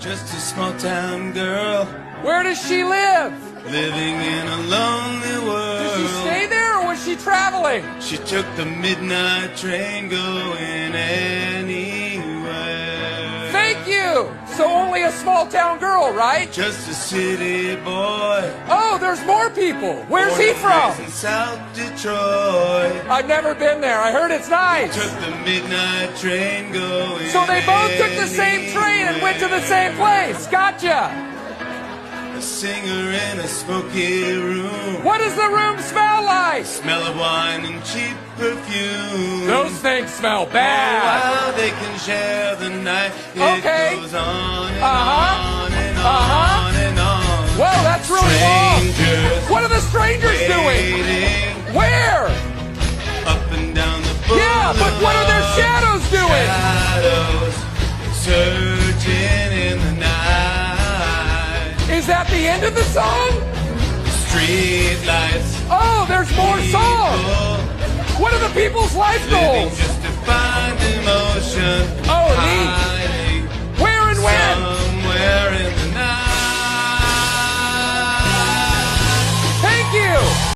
Just a small town girl Where does she live? living in a lonely world. Does she stay there or was she traveling? She took the midnight train going anywhere. Thank you! So only a small town girl, right? Just a city boy. Oh, there's more people. Where's he from? In South Detroit. I've never been there. I heard it's nice. Took the midnight train going. So they both took the same train and went to the same place. Gotcha. A singer in a smoky room. What does the room smell like? Smell of wine and cheap perfume. Those things smell bad. While they can share the night, Okay. it goes on and Uh-huh. on and Uh-huh. on and on. Whoa, that's really long. Strangers What are the strangers doing? waiting Where? up and down the boulevard. Yeah, but what are their shadows doing? Shadows searching in the night. Is that the end of the song? Street lights. Oh, there's more songs. People What are the people's life living goals?